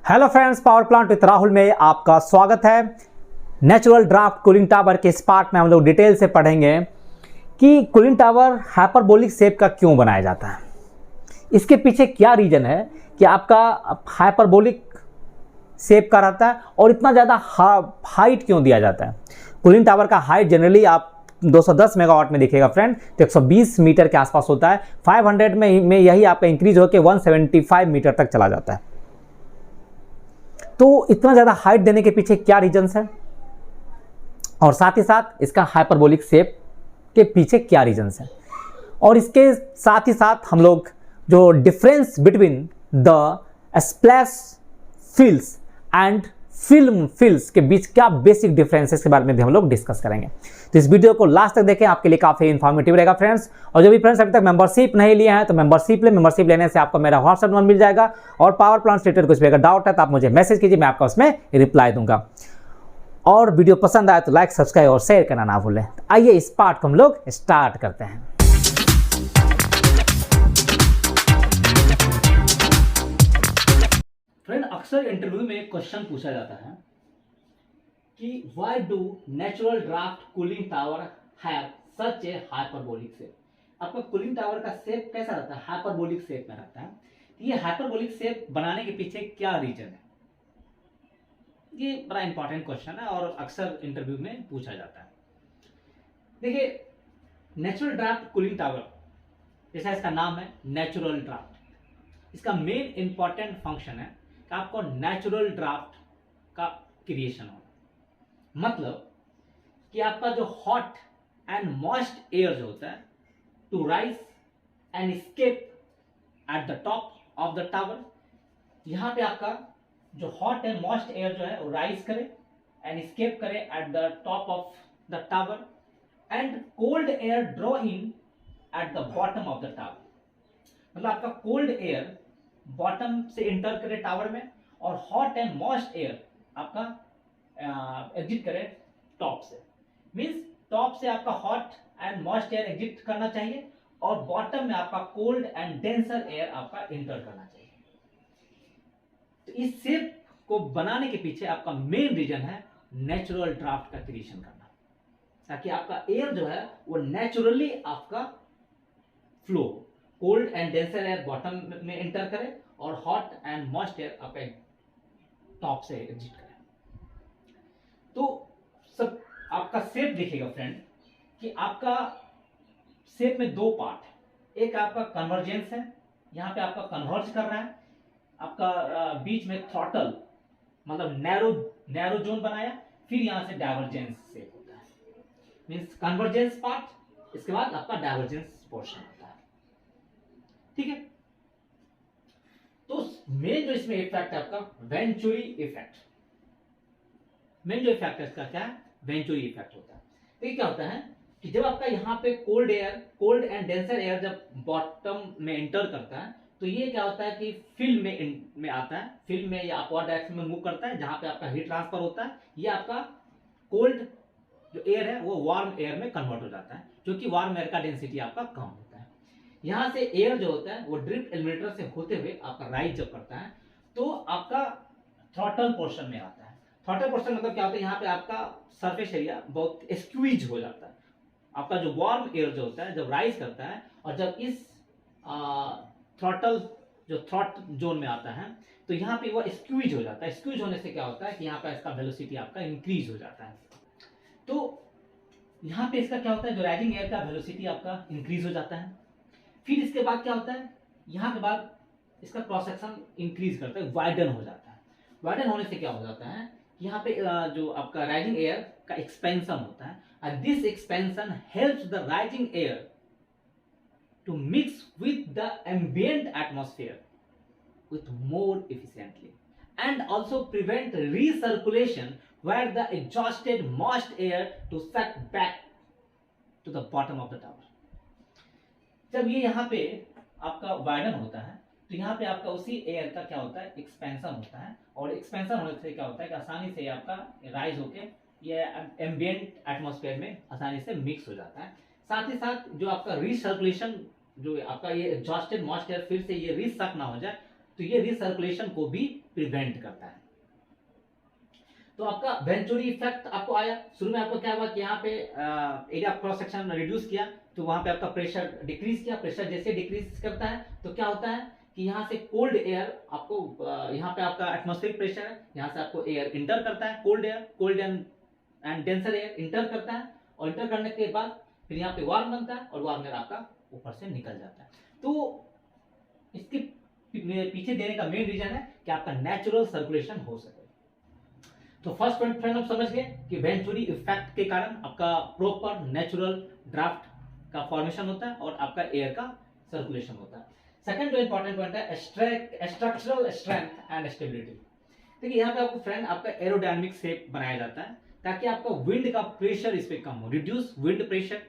Hello friends, power plant with Rahul में आपका स्वागत है। नेचुरल ड्राफ्ट कूलिंग टावर के इस पार्ट में हम लोग डिटेल से पढ़ेंगे कि कूलिंग टावर हाइपरबोलिक शेप का क्यों बनाया जाता है, इसके पीछे क्या रीज़न है कि आपका हाइपरबोलिक शेप का रहता है और इतना ज़्यादा हाइट क्यों दिया जाता है। कूलिंग टावर का हाइट जनरली आप 210 मेगावाट में दिखेगा फ्रेंड, तो 120 मीटर के आसपास होता है। 500 में यही आपका इंक्रीज होकर 175 मीटर तक चला जाता है। तो इतना ज़्यादा हाइट देने के पीछे क्या रीजंस है और साथ ही साथ इसका हाइपरबोलिक शेप के पीछे क्या रीजंस है, और इसके साथ ही साथ हम लोग जो difference between the splash fills and film fills के बीच क्या बेसिक डिफरेंसेस के बारे में भी हम लोग डिस्कस करेंगे। तो इस वीडियो को लास्ट तक देखें, आपके लिए काफ़ी इन्फॉर्मेटिव रहेगा फ्रेंड्स। और जो भी फ्रेंड्स अभी तक मेंबरशिप नहीं लिए हैं तो मेंबरशिप लेने से आपको मेरा व्हाट्सएप नंबर मिल जाएगा, और पावर प्लांट रिलेटेड कुछ भी अगर डाउट है तो आप मुझे मैसेज कीजिए, मैं आपका उसमें रिप्लाई दूंगा। और वीडियो पसंद आए तो लाइक, सब्सक्राइब और शेयर करना ना भूलें। आइए इस पार्ट को हम लोग स्टार्ट करते हैं। फ्रेंड, अक्सर इंटरव्यू में एक क्वेश्चन पूछा जाता है कि why do natural draft cooling tower have such A hyperbolic shape. आपका कूलिंग टावर का शेप कैसा रहता है? हाइपरबोलिक शेप में रहता है। ये हाइपरबोलिक शेप बनाने के पीछे क्या रीजन है? ये बड़ा इंपॉर्टेंट क्वेश्चन है और अक्सर इंटरव्यू में पूछा जाता है। देखिए, नेचुरल ड्राफ्ट कूलिंग टावर, जैसा इसका नाम है नेचुरल ड्राफ्ट, इसका मेन इंपॉर्टेंट फंक्शन है कि आपको नेचुरल ड्राफ्ट का क्रिएशन हो, मतलब कि आपका जो हॉट एंड मॉइस्ट एयर जो होता है to rise and escape at the top of the tower. यहाँ पे आपका जो हॉट एंड मॉइस्ट एयर जो है वो राइज करे एंड एस्केप करे eight the top of the tower, and cold air draw in at the bottom of the tower. मतलब आपका कोल्ड एयर बॉटम से एंटर करे टावर में और हॉट एंड मॉइस्ट एयर आपका एग्जिट करे टॉप से। मींस टॉप से आपका hot and moist air exit करना चाहिए और बॉटम में आपका कोल्ड एंड डेंसर एयर आपका एंटर करना चाहिए। तो इस शेप को बनाने के पीछे आपका मेन रीजन है नेचुरल ड्राफ्ट का क्रिएशन करना, ताकि आपका एयर जो है वो नेचुरली आपका flow, cold and denser air bottom में एंटर करे और हॉट एंड मॉइस्ट एयर आपका टॉप से एग्जिट करे। तो सब आपका शेप दिखेगा फ्रेंड कि आपका शेप में दो पार्ट है। एक आपका कन्वर्जेंस है, यहाँ पे आपका कन्वर्ज कर रहा है, आपका बीच में थ्रॉटल मतलब नैरो जोन बनाया, फिर यहाँ से डाइवर्जेंस शेप होता है। मींस कन्वर्जेंस पार्ट, इसके बाद आपका डाइवर्जेंस पोर्शन होता है। ठीक है, तो मेन जो इसमें इफेक्ट है आपका वेंचुरी इफेक्ट। मेन जो इफेक्ट है इसका क्या है? वेंचुरी इफेक्ट होता है। तो ये क्या होता है कि जब आपका यहाँ पे कोल्ड एंड डेंसर एयर जब बॉटम में एंटर करता है तो ये क्या होता है कि फिल्म में आता है, फिल्म में या अपवर्ड डायरेक्शन में मूव करता है, जहां पे आपका हीट ट्रांसफर होता है। ये आपका कोल्ड जो एयर है वो वार्म एयर में कन्वर्ट हो जाता है, क्योंकि वार्म एयर का डेंसिटी आपका कम होता है। यहाँ से एयर जो होता है वो ड्रिफ्ट एलिमिनेटर से होते हुए आपका राइज जब करता है तो आपका थ्रॉटल पोर्शन में आता है। थ्रॉटल पोर्शन मतलब क्या होता है, यहाँ पे आपका सरफेस एरिया बहुत स्क्वीज हो जाता है। आपका जो वार्म एयर जो होता है जब राइज करता है और जब इस थ्रॉटल जो थ्रॉट जोन में आता है तो यहाँ पे वो स्क्वीज हो जाता है। स्क्वीज होने से क्या होता है कि यहाँ पे इसका वेलोसिटी आपका इंक्रीज हो जाता है। तो यहाँ पे इसका क्या होता है, जो राइजिंग एयर का वेलोसिटी आपका इंक्रीज हो जाता है। फिर इसके बाद क्या होता है, यहाँ के बाद इसका क्रॉस सेक्शन इंक्रीज करता है, वाइडन हो जाता है। वाइडन होने से क्या हो जाता है, यहाँ पे जो आपका राइजिंग एयर का एक्सपेंशन होता है, and this expansion helps the rising air to mix with the ambient atmosphere with more efficiently and also prevent recirculation where the exhausted moist air to suck back to the bottom of the tower। जब ये यहाँ पे आपका widen होता है तो यहाँ पे आपका उसी एयर का क्या होता है, एक्सपेंशन होता है, और एक्सपेंशन होने से क्या होता है कि आसानी से आपका राइज होके ये एम्बिएंट एटमॉस्फेयर में आसानी से मिक्स हो जाता है। साथ ही साथ जो आपका रिसर्कुलेशन, जो आपका ये एग्जॉस्टेड मॉइस्ट एयर फिर से ये रिसक ना हो जाए, तो ये रिसर्कुलेशन को भी प्रिवेंट करता है। तो आपका वेंचुरी इफेक्ट आपको आया, शुरू में आपको क्या हुआ कि यहाँ पे एरिया क्रॉस सेक्शन रिड्यूस किया तो वहां पे आपका प्रेशर डिक्रीज किया। प्रेशर जैसे डिक्रीज करता है तो क्या होता है कि यहाँ से कोल्ड एयर आपको यहाँ पे आपका एटमॉस्फेरिक प्रेशर है, यहाँ से आपको एयर इंटर करता है, cold and denser air inter करता है, और इंटर करने के बाद फिर यहाँ पे वार्म बनता है और वार्म एयर आपका ऊपर से निकल जाता है। तो इसके पीछे देने का मेन रीजन है कि आपका नेचुरल सर्कुलेशन हो सके। तो फर्स्ट पॉइंट फ्रेंड आप समझ गए कि वेंचुरी इफेक्ट के कारण आपका प्रॉपर नेचुरल ड्राफ्ट का फॉर्मेशन होता है और आपका एयर का सर्कुलेशन होता है। सेकंड जो इंपॉर्टेंट पॉइंट है स्ट्रक्चरल स्ट्रेंथ एंड स्टेबिलिटी। देखिए यहाँ पे आपको फ्रेंड आपका एरोडायनामिक शेप बनाया जाता है ताकि आपका विंड का प्रेशर इस पे कम हो, reduce wind pressure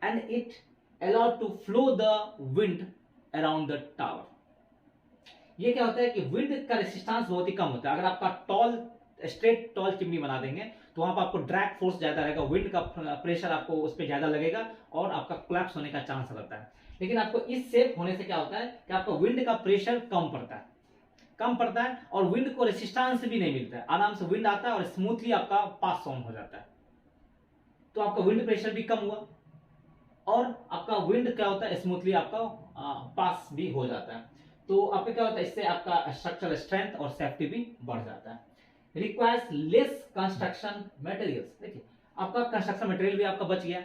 and it allow to flow the wind around the tower. ये क्या होता है कि विंड का रेसिस्टेंस बहुत ही कम होता है। अगर आपका स्ट्रेट टॉल चिमनी बना देंगे तो वहां पर आपको ड्रैग फोर्स ज्यादा रहेगा, विंड का प्रेशर आपको उस पर ज्यादा लगेगा और आपका कोलैप्स होने का चांस रहता है। लेकिन आपको इस शेप होने से क्या होता है कि आपका विंड का प्रेशर कम पड़ता है और विंड को रेसिस्टेंस भी नहीं मिलता है, आराम से विंड आता है और स्मूथली आपका पास ऑन हो जाता है। तो आपका विंड प्रेशर भी कम हुआ और आपका विंड क्या होता है स्मूथली आपका पास भी हो जाता है। तो आपका क्या होता है इससे आपका स्ट्रक्चरल स्ट्रेंथ और सेफ्टी भी बढ़ जाता है। Requires less construction materials. देखिए आपका कंस्ट्रक्शन मटेरियल भी आपका बच गया।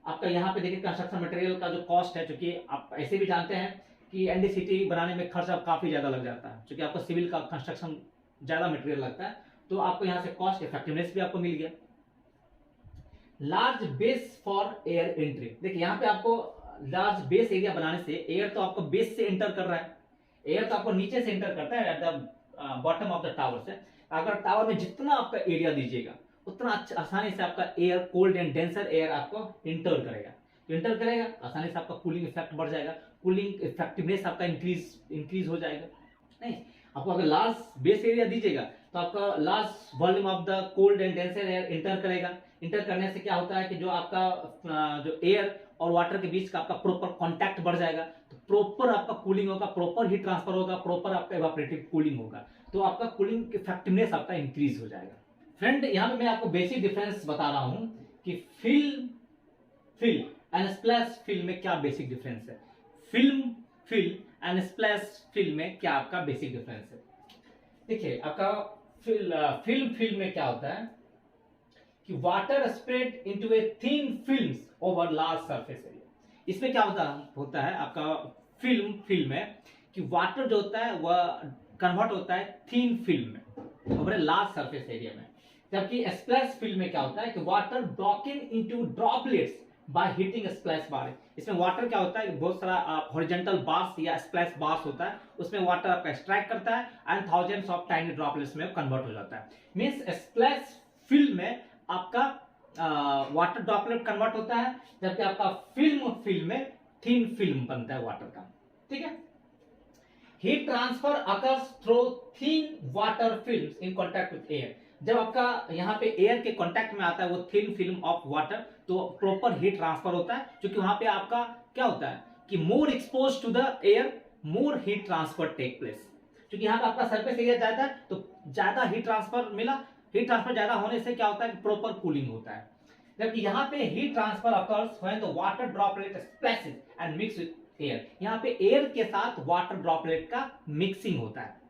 आपका यहाँ पे देखिए कंस्ट्रक्शन मटेरियल का जो कॉस्ट है, चूंकि आप ऐसे भी जानते हैं कि एनडीसीटी बनाने में खर्चा काफी ज्यादा लग जाता है, क्योंकि आपको सिविल का कंस्ट्रक्शन ज्यादा मटेरियल लगता है, तो आपको यहाँ से कॉस्ट इफेक्टिवनेस भी आपको मिल गया। Large base for air entry. देखिए यहाँ पे आपको लार्ज बेस एरिया बनाने से एयर तो आपको बेस से एंटर कर रहा है, एयर तो आपको नीचे से एंटर करता है at the bottom of the tower से। अगर टावर में जितना आपका एरिया दीजिएगा उतना आसानी से आपका air cold and denser air आपको इंटर करेगा आसानी से आपका कूलिंग इफेक्ट बढ़ जाएगा, कूलिंग इफेक्टिवनेस आपका इंक्रीज हो जाएगा। नहीं, आपको अगर लार्ज बेस एरिया दीजिएगा तो आपका large volume of the cold and denser air inter करेगा। इंटर करने से क्या होता है कि जो आपका जो एयर और वाटर के बीच का आपका प्रॉपर कांटेक्ट बढ़ जाएगा, तो प्रॉपर आपका कूलिंग होगा, प्रॉपर हीट ट्रांसफर होगा, प्रॉपर आपका इवापोरेटिव कूलिंग होगा, तो आपका कूलिंग इफेक्टिवनेस आपका इंक्रीज हो जाएगा। फ्रेंड यहाँ पे मैं आपको बेसिक डिफरेंस बता रहा हूं कि फिल एंड स्प्लैश फिल में क्या बेसिक डिफरेंस है, फिल एंड स्प्लैश फिल में क्या आपका बेसिक डिफरेंस है। देखिए आपका फिल्म में क्या होता है कि water spread into a thin films over large surface area. इसमें क्या होता है आपका फिल्म में कि वाटर जो होता है वह कन्वर्ट होता है थिन फिल्म में over a large surface area में। जबकि स्प्लैश फिल्म में क्या होता है कि water broken into droplets by hitting splash bar. इसमें वाटर क्या होता है बहुत सारा हॉरिजॉन्टल बार्स या स्प्लैश बार्स होता है, उसमें वाटर आपका एक्सट्रैक्ट करता है and thousands of tiny droplets में कन्वर्ट हो जाता है। मींस स्प्लैश फिल्म में आपका वाटर ड्रॉपलेट कन्वर्ट होता है, जबकि आपका फिल्म में थिन फिल्म बनता है वाटर का। ठीक है, heat transfer occurs through thin water films in contact with air. जब आपका यहाँ पे एयर के कांटेक्ट में आता है वो थिन फिल्म ऑफ वाटर, तो प्रॉपर हीट ट्रांसफर होता है, क्योंकि वहां पे आपका क्या होता है कि more expose to the air more heat transfer take place. क्योंकि यहाँ पे आपका सरफेस एरिया ज्यादा है तो ज्यादा हीट ट्रांसफर मिला, हीट ट्रांसफर ज्यादा होने से क्या होता है कि प्रॉपर कूलिंग होता है। जबकि यहाँ पे heat transfer occurs when the water droplet splashes and mix with air. यहाँ पे एयर के साथ वाटर ड्रॉपलेट का मिक्सिंग होता है।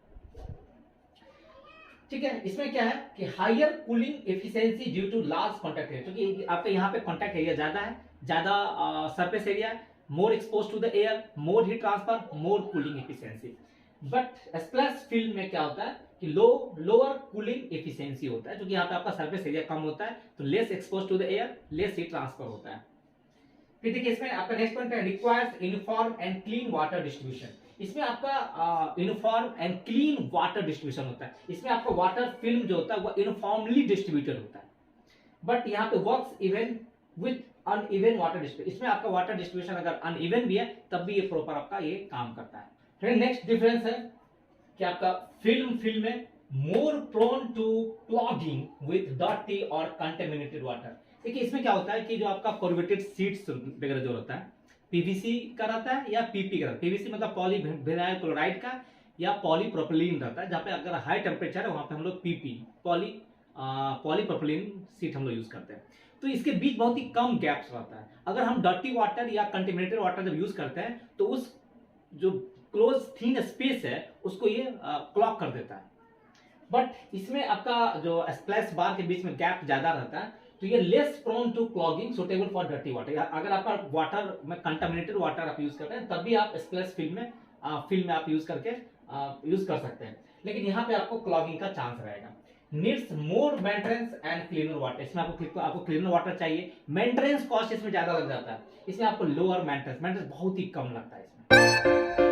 ठीक है, इसमें क्या है कि higher cooling efficiency due to large contact area, क्योंकि आपके यहाँ पे कॉन्टैक्ट एरिया ज्यादा है, ज्यादा सरफेस एरिया है, more expose to the air, more heat transfer, more cooling efficiency. But splash film में क्या होता है कि लोअर कूलिंग एफिशिएंसी होता है, क्योंकि यहाँ पे आपका सरफेस एरिया कम होता है, तो less expose to the air, less heat transfer होता है। फिर देखिए इसमें आपका नेक्स्ट पॉइंट है requires uniform and clean water distribution. इसमें आपका uniform and clean water distribution होता है। इसमें आपका वाटर फिल्म जो होता है वो यूनिफॉर्मली डिस्ट्रीब्यूटेड होता है, बट यहाँ पे works even with uneven water distribution. इसमें आपका वाटर डिस्ट्रीब्यूशन अगर अनइवन भी है तब भी ये प्रॉपर आपका ये काम करता है। फिर नेक्स्ट डिफरेंस है कि आपका फिल्म में more prone to clogging with dirty और कंटेमिनेटेड वाटर। देखिए इसमें क्या होता है कि जो आपका कोर्बेटेड सीड्स वगैरह जो होता है पीवीसी का रहता है या पीपी का रहता है। पीवीसी मतलब पॉलीविनाइल क्लोराइड का, या पॉलीप्रोपिलीन रहता है, जहाँ पे अगर हाई टेम्परेचर है वहाँ पे हम लोग पीपी पॉलीप्रोपिलीन सीट हम लोग यूज़ करते हैं। तो इसके बीच बहुत ही कम गैप्स रहता है। अगर हम डर्टी वाटर या कंटेमिनेटेड वाटर जब यूज़ करते हैं तो उस जो क्लोज थिन स्पेस है उसको ये क्लॉग कर देता है। बट इसमें आपका जो स्प्लैश बार के बीच में गैप ज़्यादा रहता है, तो ये less prone to clogging, suitable for dirty water. अगर आपका वाटर में कंटामिनेटेड वाटर आप यूज़ करते हैं तब भी आप स्प्लैश फिल्म में आप यूज़ कर सकते हैं, लेकिन यहाँ पे आपको क्लॉगिंग का चांस रहेगा। Needs more maintenance and cleaner water. इसमें आपको क्लीनर वाटर चाहिए। मेंटेनेंस कॉस्ट इसमें ज़्यादा लग जाता है, इसमें आपको लोअर मेंटेनेंस बहुत ही कम लगता है इसमें।